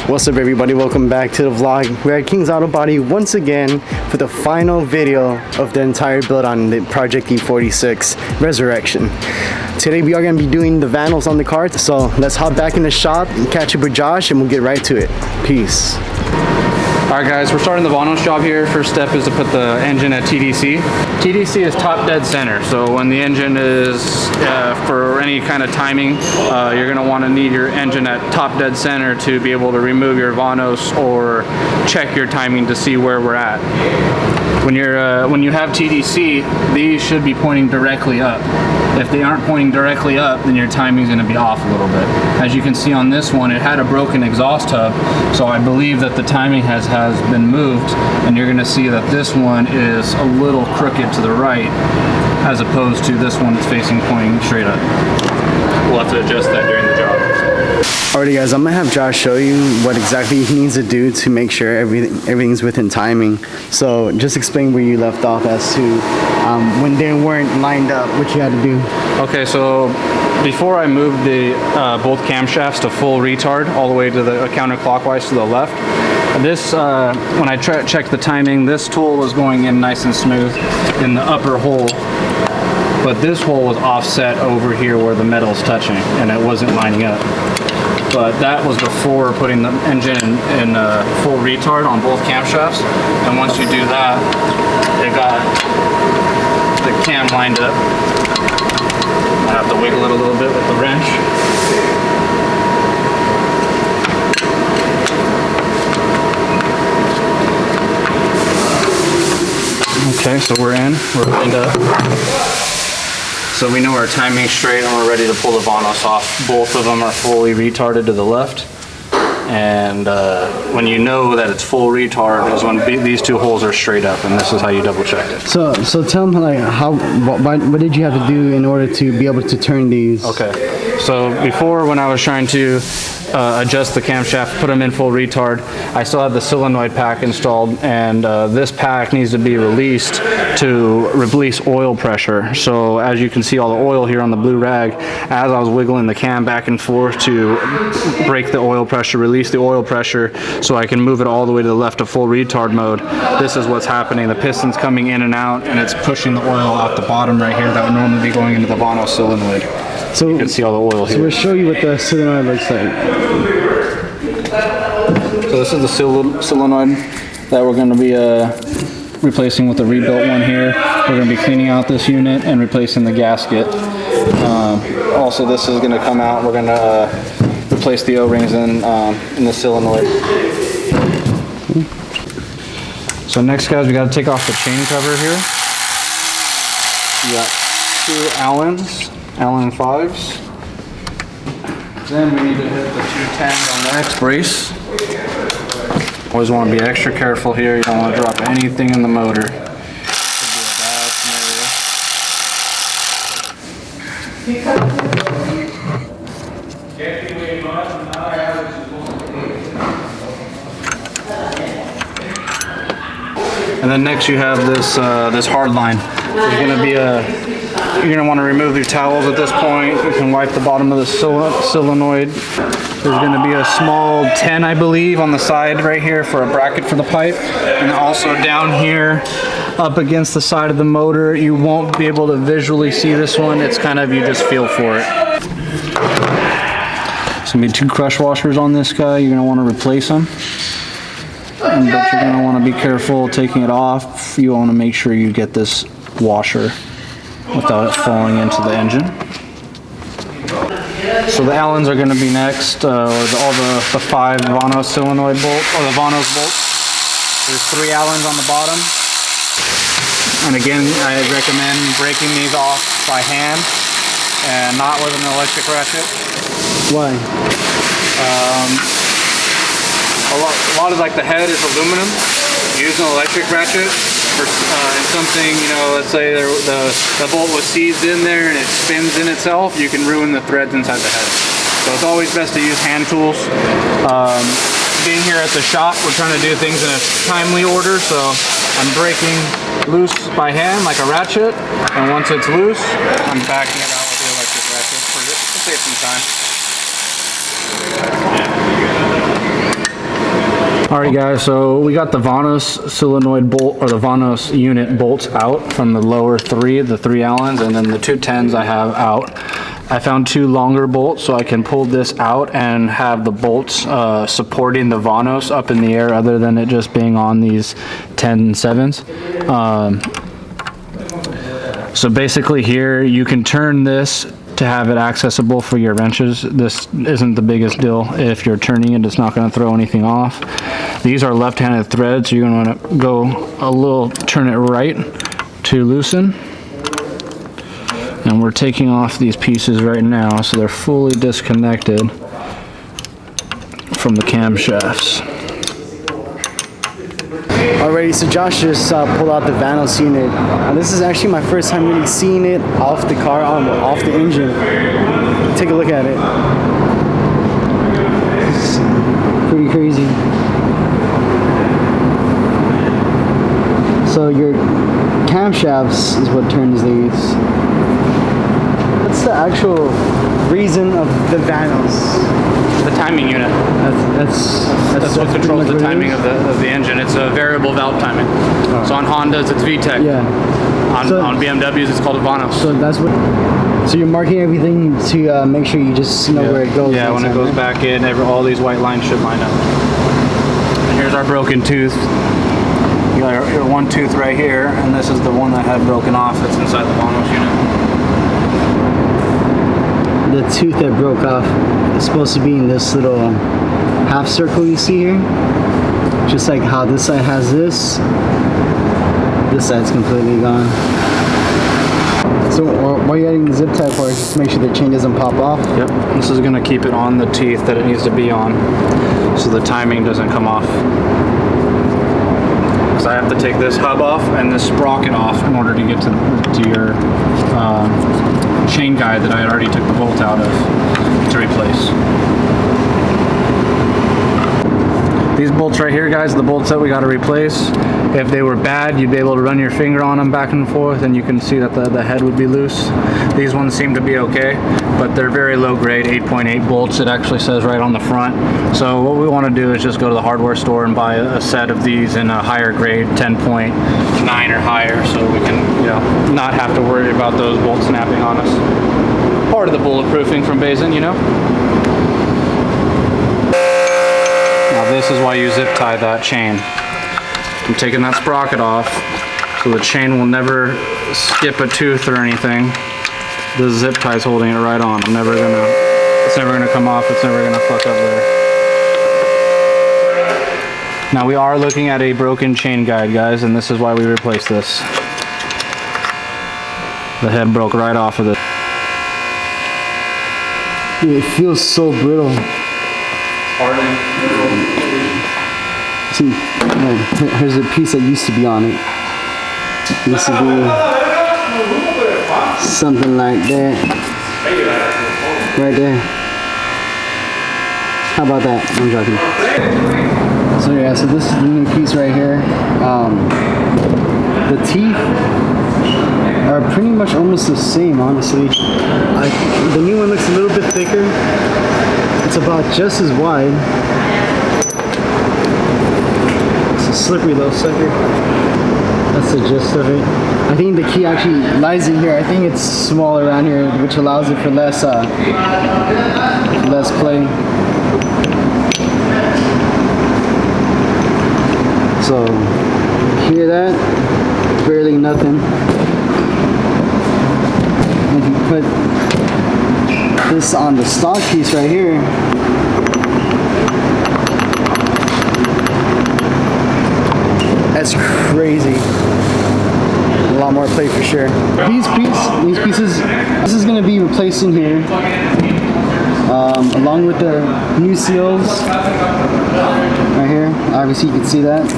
What's up everybody, welcome back to the vlog. We're at King's Auto Body once again for the final video of the entire build on the Project E46 Resurrection. Today we are going to be doing the Vanos on the car, so let's hop back in the shop and catch up with Josh and we'll get right to it. Peace. Alright guys, we're starting the Vanos job here. First step is to put the engine at TDC. TDC is top dead center, so when the engine is for any kind of timing, you're going to want to need your engine at top dead center to be able to remove your Vanos or check your timing to see where we're at. When you have TDC, these should be pointing directly up. If they aren't pointing directly up, then your timing is going to be off a little bit. As you can see on this one, it had a broken exhaust hub, so I believe that the timing has been moved, and you're going to see that this one is a little crooked to the right, as opposed to this one that's facing pointing straight up. We'll have to adjust that during the job. Alrighty guys, I'm gonna have Josh show you what exactly he needs to do to make sure everything's within timing. So just explain where you left off as to when they weren't lined up, what you had to do. Okay, so before I moved the both camshafts to full retard all the way to the counterclockwise to the left, this when I checked the timing, this tool was going in nice and smooth in the upper hole, but this hole was offset over here where the metal's touching and it wasn't lining up. But that was before putting the engine in full retard on both camshafts. And once you do that, it got the cam lined up. I have to wiggle it a little bit with the wrench. Okay, so we're lined up. So we know our timing's straight and we're ready to pull the Vanos off. Both of them are fully retarded to the left. And when you know that it's full retard is when these two holes are straight up, and this is how you double check it. So tell me, like, what did you have to do in order to be able to turn these? Okay, so before, when I was trying to adjust the camshaft, put them in full retard, I still had the solenoid pack installed, and this pack needs to be released to release oil pressure. So as you can see all the oil here on the blue rag, as I was wiggling the cam back and forth to break the oil pressure, release the oil pressure so I can move it all the way to the left of full retard mode, this is what's happening. The piston's coming in and out and it's pushing the oil out the bottom right here that would normally be going into the Vanos solenoid. So you can see all the oil here. So we'll show you what the solenoid looks like. So this is the solenoid that we're going to be replacing with the rebuilt one here. We're going to be cleaning out this unit and replacing the gasket. Also, this is going to come out. We're going to replace the O-rings in the solenoid. So next, guys, we got to take off the chain cover here. We got two Allen 5s. Then we need to hit the 210s on the X brace. Always want to be extra careful here. You don't want to drop anything in the motor. Could be a bad scenario. And then next you have this this hard line. There's going to be you're going to want to remove your towels at this point. You can wipe the bottom of the solenoid. There's going to be a small 10, I believe, on the side right here for a bracket for the pipe. And also down here up against the side of the motor, you won't be able to visually see this one. It's kind of, you just feel for it. There's going to be 2 crush washers on this guy. You're going to want to replace them. But you're going to want to be careful taking it off. You want to make sure you get this washer without it falling into the engine. So the Allens are going to be next, all the 5 Vanos solenoid bolts, or the Vanos bolts. There's 3 Allens on the bottom. And again, I recommend breaking these off by hand and not with an electric ratchet. Why? A lot of like the head is aluminum. You use an electric ratchet for something, you know, let's say the bolt was seized in there and it spins in itself, you can ruin the threads inside the head. So it's always best to use hand tools. Being here at the shop, we're trying to do things in a timely order, so I'm breaking loose by hand like a ratchet, and once it's loose, I'm backing it out with the electric ratchet to save some time. Alright guys, so we got the Vanos solenoid bolt, or the Vanos unit bolts out from the lower three, the 3 Allens, and then the 2 10s I have out. I found 2 longer bolts, so I can pull this out and have the bolts supporting the Vanos up in the air, other than it just being on these 10 and 7s. So basically here, you can turn this to have it accessible for your wrenches. This isn't the biggest deal. If you're turning it, it's not going to throw anything off. These are left-handed threads, so you're going to want to go a little, turn it right to loosen. And we're taking off these pieces right now, so they're fully disconnected from the camshafts. Alrighty, so Josh just pulled out the Vanos unit. This is actually my first time really seeing it off the car, off the engine. Take a look at it. It's pretty crazy. So your camshafts is what turns these. What's the actual reason of the Vanos? The timing unit. That's what controls the timing of the engine. It's a variable valve timing. Oh. So on Hondas, it's VTEC. Yeah. On BMWs, it's called a Vanos. So that's what. So you're marking everything to make sure you just know where it goes. Yeah, when it goes back in, all these white lines should line up. And here's our broken tooth. You got your one tooth right here, and this is the one that had broken off that's inside the Vanos unit. The tooth that broke off is supposed to be in this little half circle you see here. Just like how this side has this side's completely gone. So what are you adding the zip tie for? Just to make sure the chain doesn't pop off? Yep, this is going to keep it on the teeth that it needs to be on, so the timing doesn't come off. Because I have to take this hub off and this sprocket off in order to get to your chain guide that I already took the bolt out of to replace. These bolts right here, guys, are the bolts that we got to replace. If they were bad, you'd be able to run your finger on them back and forth, and you can see that the head would be loose. These ones seem to be okay, but they're very low grade, 8.8 bolts. It actually says right on the front. So what we want to do is just go to the hardware store and buy a set of these in a higher grade, 10.9 or higher, so we can, not have to worry about those bolts snapping on us. Part of the bulletproofing from Basin, Now this is why you zip tie that chain. I'm taking that sprocket off so the chain will never skip a tooth or anything. The zip tie is holding it right on. It's never gonna come off. It's never gonna fuck up there. Now we are looking at a broken chain guide, guys, and this is why we replaced this. The head broke right off of it. Dude, it feels so brittle. Hardened. See, here's a piece that used to be on it. It used to be something like that. Right there. How about that? I'm joking. So yeah, so this is the new piece right here. The teeth are pretty much almost the same, honestly. The new one looks a little bit thicker. It's about just as wide. It's a slippery little sucker. That's the gist of it. I think the key actually lies in here. I think it's smaller around here, which allows it for less play. So, hear that? Barely nothing. If you put this on the stock piece right here, that's crazy. A lot more play for sure. These pieces, this is going to be replaced in here, along with the new seals right here. Obviously you can see that.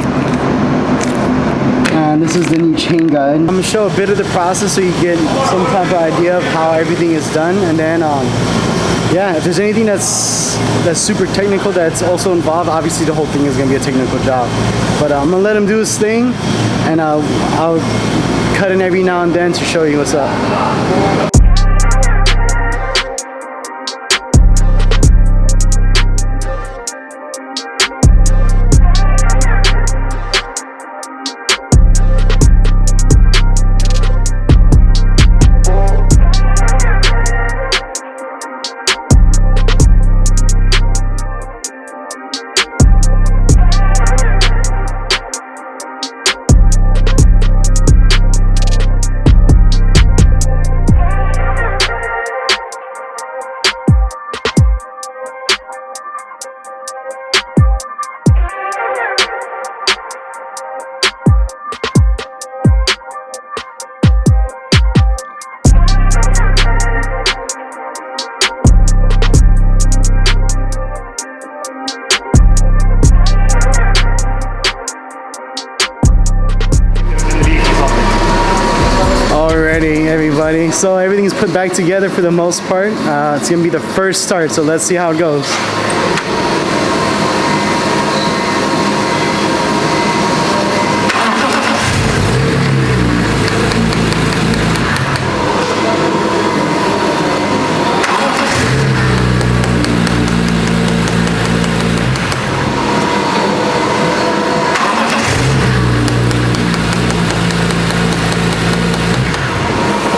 And this is the new chain guide. I'm going to show a bit of the process so you get some type of idea of how everything is done, and then yeah, if there's anything that's super technical that's also involved, obviously the whole thing is going to be a technical job. But I'm going to let him do his thing, and I'll cut in every now and then to show you what's up. everybody. So everything's put back together for the most part. It's gonna be the first start, so let's see how it goes.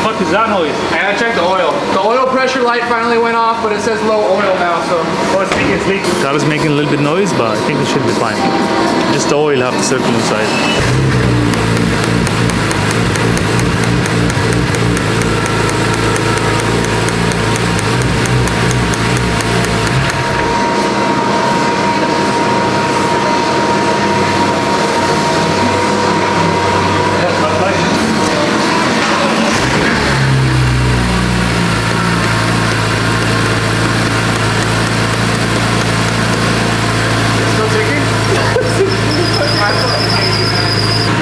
What is that noise? And I checked the oil. The oil pressure light finally went off, but it says low oil now, so. Oh, it's leaking. Car is making a little bit noise, but I think it should be fine. Just the oil have to circle inside.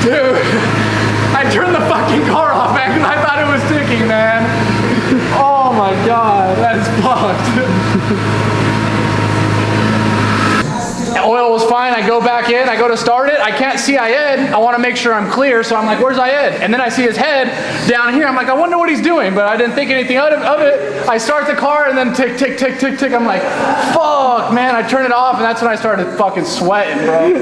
Dude, I turned the fucking car off, man, because I thought it was ticking, man. Oh my god, that is fucked. Oil was fine. I go back in, I go to start it. I can't see Ayed. I want to make sure I'm clear, so I'm like, where's Ayed? And then I see his head down here. I'm like, I wonder what he's doing, but I didn't think anything of it. I start the car and then tick, tick, tick, tick, tick. I'm like, fuck, man. I turn it off, and that's when I started fucking sweating, bro.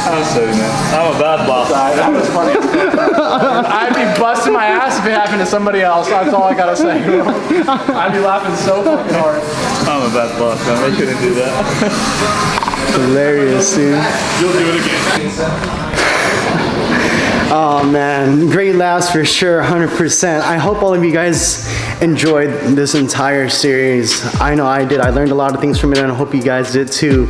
I'm sorry, man. I'm a bad boss. That was funny. I'd be busting my ass if it happened to somebody else. That's all I gotta say. I'd be laughing so fucking hard. I'm a bad boss, man. I shouldn't do that. Hilarious, dude. You'll do it again. Oh man, great laughs for sure, 100%. I hope all of you guys enjoyed this entire series. I know I did. I learned a lot of things from it, and I hope you guys did too.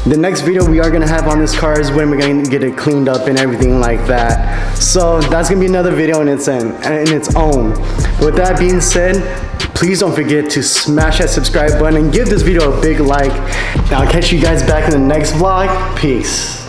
The next video we are gonna have on this car is when we're gonna get it cleaned up and everything like that. So that's gonna be another video in its own. With that being said, please don't forget to smash that subscribe button and give this video a big like. I'll catch you guys back in the next vlog. Peace.